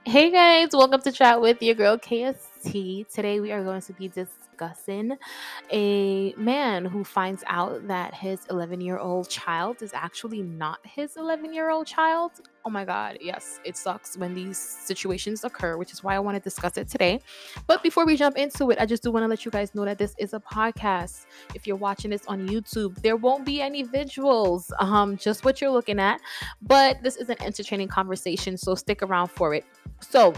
Hey guys, welcome to Chat with your girl KST. Today we are going to be discussing a man who finds out that his 11-year-old child is actually not his 11-year-old child. Oh my god, yes, it sucks when these situations occur, which is why I want to discuss it today. But before we jump into it, I just do want to let you guys know that this is a podcast. If you're watching this on YouTube, there won't be any visuals, just what you're looking at. But this is an entertaining conversation, so stick around for it. So,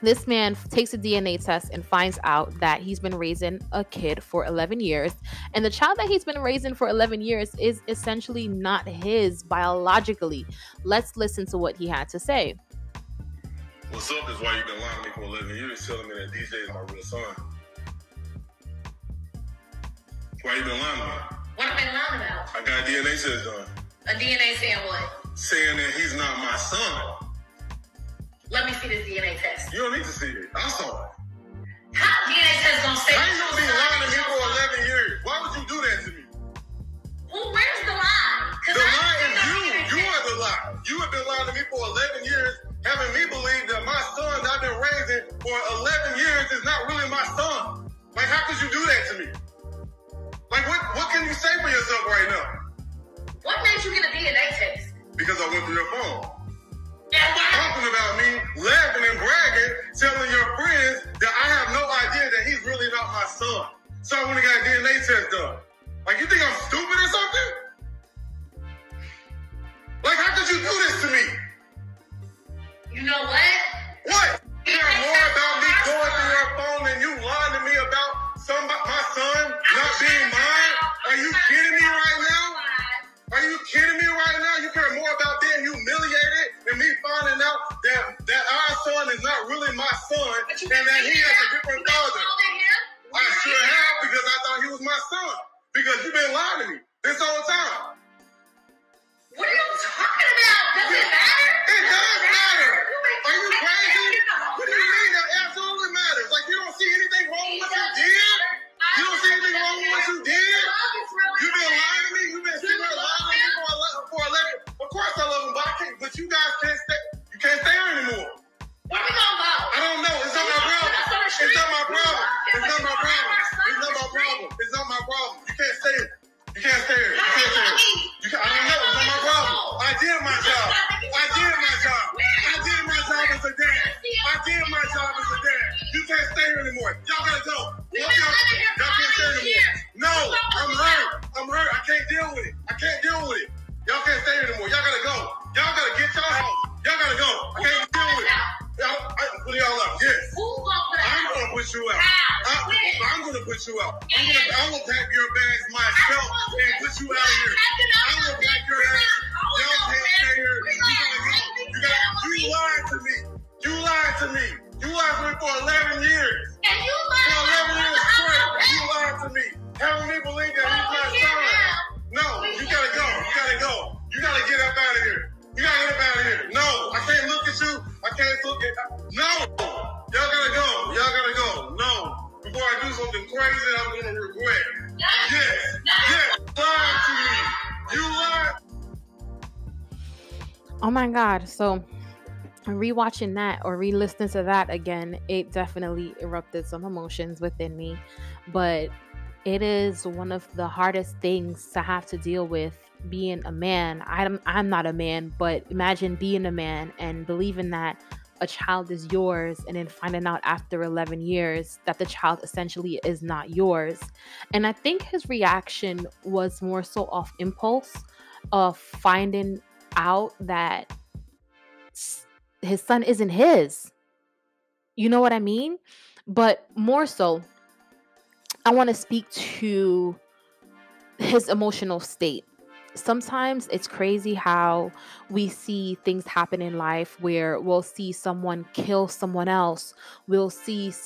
this man takes a DNA test and finds out that he's been raising a kid for 11 years. And the child that he's been raising for 11 years is essentially not his biologically. Let's listen to what he had to say. What's up is why you've been lying to me for 11 years telling me that DJ is my real son. Why you been lying to me? What have I been lying about? I got a DNA test done. A DNA saying what? Saying that he's not my son. Let me see this DNA test. You don't need to see it. I saw it. How DNA test gonna say? How you gonna be lying to me for 11 years? Why would you do that to me? Well, where's the lie? The lie is you. You are the lie. You have been lying to me for 11 years, having me believe that my son I've been raising for 11 years is not really my son. Like, how could you do that to me? Like, what can you say for yourself right now? What made you get a DNA test? Because I went through your phone. And why? Talking about me, laughing and bragging, telling your friends that I have no idea that he's really not my son. So I went and got a DNA test done. Like, you think I'm stupid or something? Like, how could you do this to me? You know what? What? You care more about me going through your phone than you lying to me about my son not being mine? Are you kidding me right now? Are you kidding me right now? You care more about being humiliated than me finding out that our son is not really my son and that he has a different father. I sure have, because I thought he was my son. Because you've been lying to me this whole time. What are you talking about? Does it matter? It does matter. Are you crazy? What do you mean that absolutely matters? Like, you don't see anything wrong with what you did? You don't see anything wrong with what you did? You've been lying to me? You've been sitting there lying to me for 11? Of course I love him, but I can't. But you guys can't stay. You can't stay here anymore. Where we gonna go? I don't know. It's not my problem. It's not my problem. It's not my problem. It's not my problem. It's not my problem. You can't stay here. You can't stay here. You can't stay here. I don't know. It's not my problem. I did my job. I did my job. I did my job as a dad. I did my job as a dad. You can't stay here anymore. Y'all gotta go. Y'all can't stay anymore. No, I'm hurt. I'm hurt. I can't deal with it. I can't deal with it. Y'all can't stay here anymore. Y'all gotta go. Y'all gotta get y'all house. Y'all gotta go. I can't deal with it. I'm putting y'all out. Yes. I'm gonna put you out. I'm gonna put you out. I'm gonna pack your bags myself and put you out of here. I'm gonna pack your ass. Y'all can't stay here. You gotta go. You lied to me. You lied to me. You lied to me for 11 years. And you lied For 11 years straight. You lied to me. Having me believe that he's my son. No, you gotta go. You gotta go. You gotta get up out of here. You gotta get up out of here. No, I can't look at you. I can't look at. No, y'all gotta go. Y'all gotta go. No, before I do something crazy, I'm gonna regret. Yes, yes, lied to me. You lied. Oh my god. So, rewatching that or re-listening to that again, it definitely erupted some emotions within me. But it is one of the hardest things to have to deal with being a man. I'm not a man, but imagine being a man and believing that a child is yours and then finding out after 11 years that the child essentially is not yours. And I think his reaction was more so off impulse of finding out that his son isn't his. You know what I mean? But more so, I want to speak to his emotional state. Sometimes it's crazy how we see things happen in life where we'll see someone kill someone else. We'll see these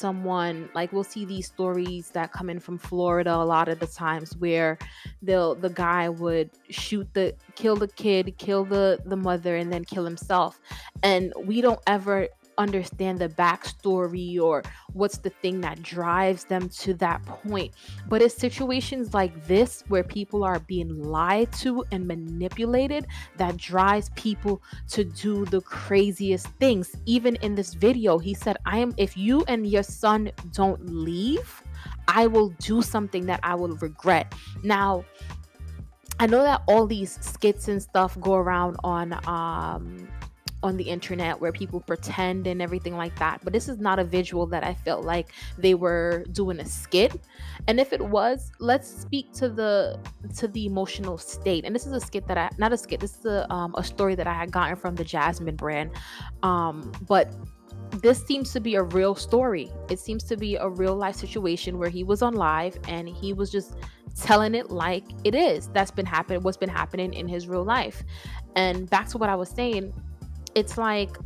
stories that come in from Florida a lot of the times where the guy would kill the kid, kill the mother, and then kill himself. And we don't ever understand the backstory or what's the thing that drives them to that point. But it's situations like this where people are being lied to and manipulated that drives people to do the craziest things. Even in this video, he said, if you and your son don't leave, I will do something that I will regret. Now, I know that all these skits and stuff go around on the internet where people pretend and everything like that, but this is not a visual that I felt like they were doing a skit. And if it was, let's speak to the emotional state. And this is a skit that not a skit, this is a story that I had gotten from the Jasmine brand, but this seems to be a real story. It seems to be a real life situation where he was on live and he was just telling it like it is. What's been happening in his real life. And back to what I was saying, it's like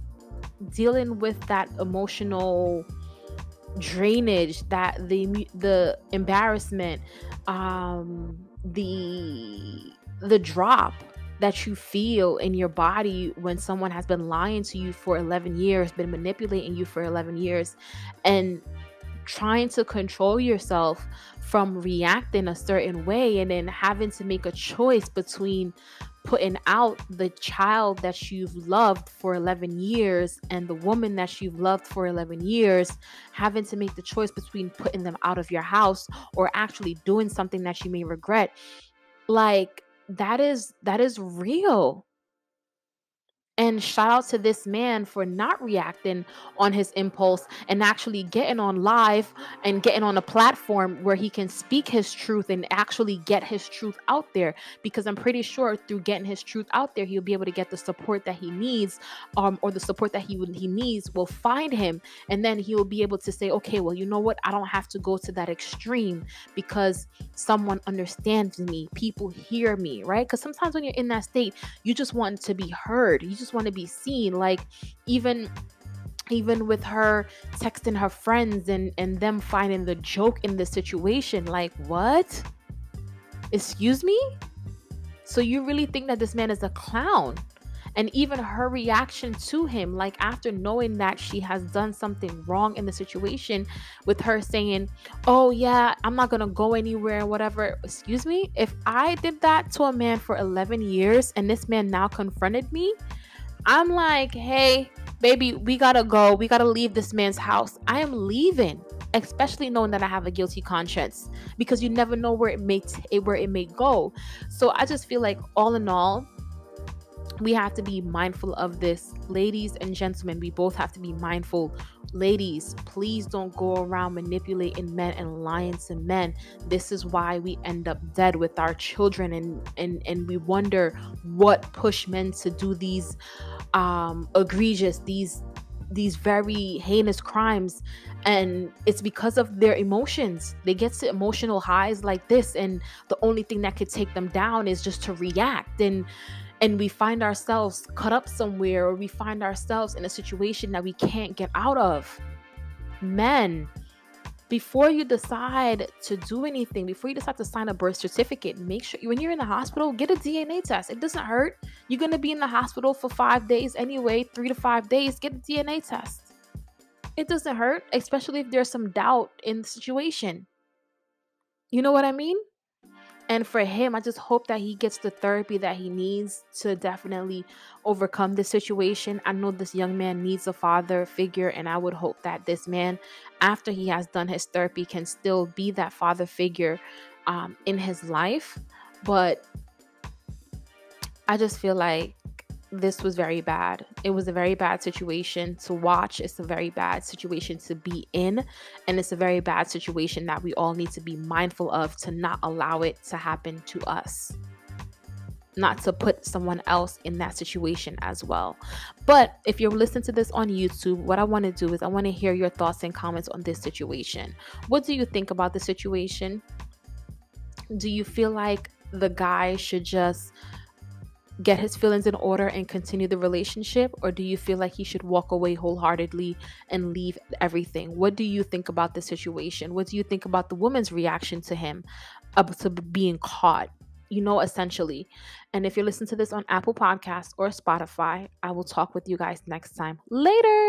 dealing with that emotional drainage, that the embarrassment, the drop that you feel in your body when someone has been lying to you for 11 years, been manipulating you for 11 years, and trying to control yourself from reacting a certain way, and then having to make a choice between putting out the child that you've loved for 11 years and the woman that you've loved for 11 years, having to make the choice between putting them out of your house or actually doing something that you may regret. Like, that is real. And shout out to this man for not reacting on his impulse and actually getting on live and getting on a platform where he can speak his truth and actually get his truth out there. Because I'm pretty sure through getting his truth out there, he'll be able to get the support that he needs, or the support that he needs will find him. And then he will be able to say, okay, well, you know what? I don't have to go to that extreme because someone understands me. People hear me, right? Because sometimes when you're in that state, you just want to be heard. You just want to be seen. Like, even with her texting her friends and them finding the joke in the situation, like, what? Excuse me? So you really think that this man is a clown? And even her reaction to him, like after knowing that she has done something wrong in the situation, with her saying, oh yeah, I'm not gonna go anywhere, whatever. Excuse me? If I did that to a man for 11 years and this man now confronted me, I'm like, hey, baby, we gotta go. We gotta leave this man's house. I am leaving, especially knowing that I have a guilty conscience, because you never know where it may go. So I just feel like, all in all, we have to be mindful of this. Ladies and gentlemen, we both have to be mindful. Ladies, please don't go around manipulating men and lying to men. This is why we end up dead with our children, and we wonder what pushed men to do these egregious, these very heinous crimes. And it's because of their emotions. They get to emotional highs like this, and the only thing that could take them down is just to react, and we find ourselves caught up somewhere, or we find ourselves in a situation that we can't get out of. Men, before you decide to do anything, before you decide to sign a birth certificate, make sure when you're in the hospital, get a DNA test. It doesn't hurt. You're going to be in the hospital for 5 days anyway, 3 to 5 days. Get a DNA test. It doesn't hurt, especially if there's some doubt in the situation. You know what I mean? And for him, I just hope that he gets the therapy that he needs to definitely overcome this situation. I know this young man needs a father figure, and I would hope that this man, after he has done his therapy, can still be that father figure in his life. But I just feel like this was very bad. It was a very bad situation to watch. It's a very bad situation to be in. And it's a very bad situation that we all need to be mindful of, to not allow it to happen to us. Not to put someone else in that situation as well. But if you're listening to this on YouTube, what I want to do is I want to hear your thoughts and comments on this situation. What do you think about the situation? Do you feel like the guy should just get his feelings in order and continue the relationship, or do you feel like he should walk away wholeheartedly and leave everything? What do you think about the situation? What do you think about the woman's reaction to him, to being caught, essentially? And if you're listening to this on Apple Podcasts or Spotify, I will talk with you guys next time. Later.